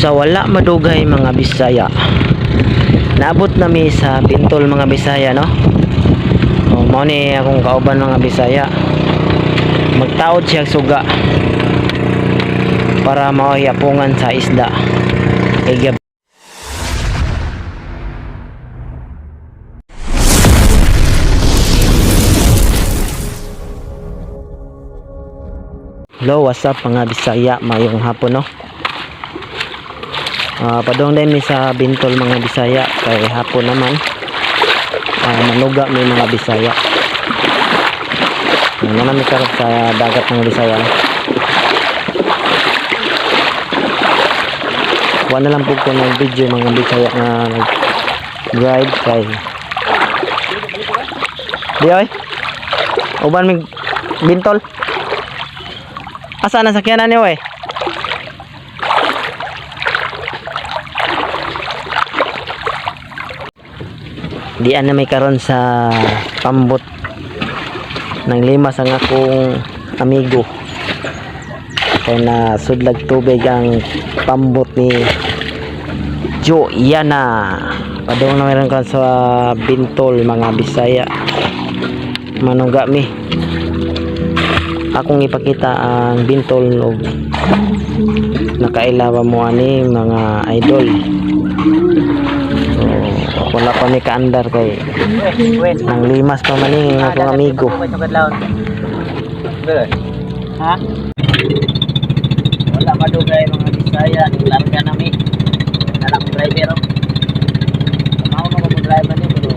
Sa wala madugay mga Bisaya, naabot nami sa Bintol mga Bisaya, no? O, mao ni akong kauban mga Bisaya. Magtaod siya suga para maoyapungan sa isda. Kay gabi. Hello, what's up mga Bisaya? Mayong hapon, no? Padong din mi sa Bintol mga Bisaya kay hapon naman. Manuga mi mga Bisaya. Naman mi karot sa dagat ng Bisaya, no? Wala lang po ko ng video mga Bisaya na nag-ride kay di oy uban mi Bintol. Asa na sakyanan niyo eh? Diyan na may karon sa pambot ng limas ang akong amigo. Kaya na sudlag tubig ang pambot ni Joyana. Padong na meron ka sa Bintol mga Bisaya. Manuga mi. Akong ipakita ang Bintol og nakailawa mo ani mga idol. So wala pa mi kaandar kay nang limas pa man ni akong amigo. Ha? Wala madugay mga Bisaya, larga nami. Anak driver. Mao na ko driver ni pero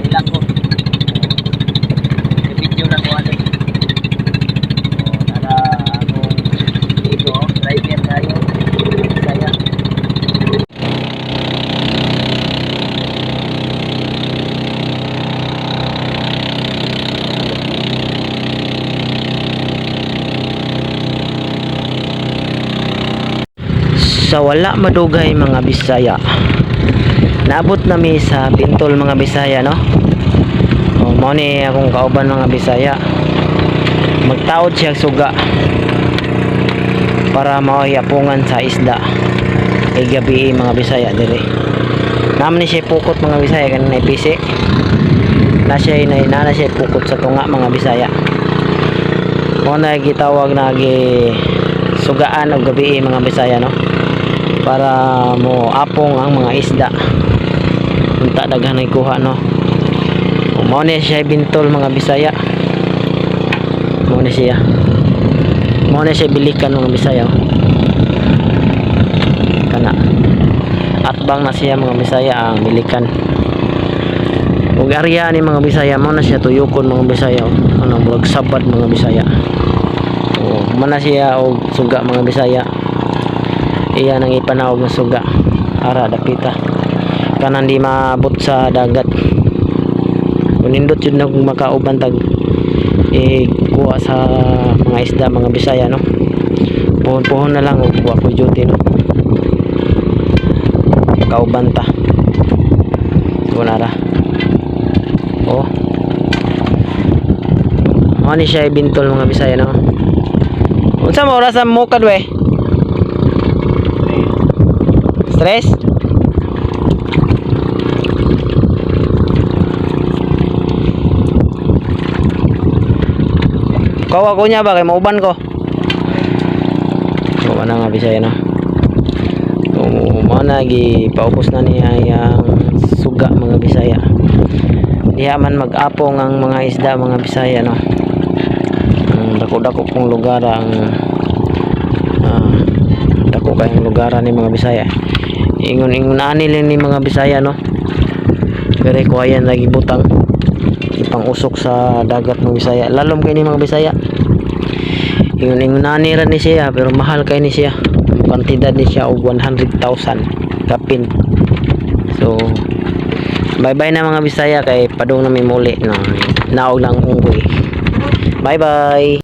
ilang ko. Video lang ko ani. Sa wala madugay mga Bisaya, naabot nami sa Bintol mga Bisaya, no? O, mao ni akong kauban mga Bisaya. Magtaod siya suga para maoyapungan sa isda. Kay gabi mga Bisaya dili. Naman ni siya pukot mga Bisaya kanina ipisi. Na siya pukot sa tunga mga Bisaya. Mo na gitawag na sugaan og gabi mga Bisaya, no? Para mo apong ang mga isda unta daghan ay kuha, no? Mao ni siya Bintol mga Bisaya. Mao ni siya bilikan mga Bisaya, kana atbang na siya mga Bisaya ang bilikan ug area ni mga Bisaya. Mao na siya tuyokon mga Bisaya, ano murag sabat mga Bisaya. O man na siya og suga mga Bisaya. Iyan ang ipanawag ng suga ara dapita kanang di maabot sa dagat. Unindot yun na kung makauban tag kuha sa mga isda mga Bisaya, no? Puhon na lang o kuha ko duty, no? Kauban ta kunara. Oh ano siya Bintol mga Bisaya, no? Unsa mo oras mo kadwe? Stress? Kawa ko niya ba kay mauban ko? So ana nga Bisaya, no? Mana gipaubos na niya yang suga mga Bisaya. Diha man mag-apong ang mga isda mga Bisaya, no? Ang dako-dako kong lugar ang dako kayong lugar ni mga Bisaya. Ingon ani ni mga Bisaya, no? Pero ko ayan lagi butang ipang usok sa dagat ng Bisaya. Lalom kay ni mga Bisaya. Ingon ani ra ni siya pero mahal kay ni siya. Ang kantidad ni siya og 100,000 kapin. So bye bye na mga Bisaya kay padung na mi muli, no? Naog lang unggoy. Bye bye.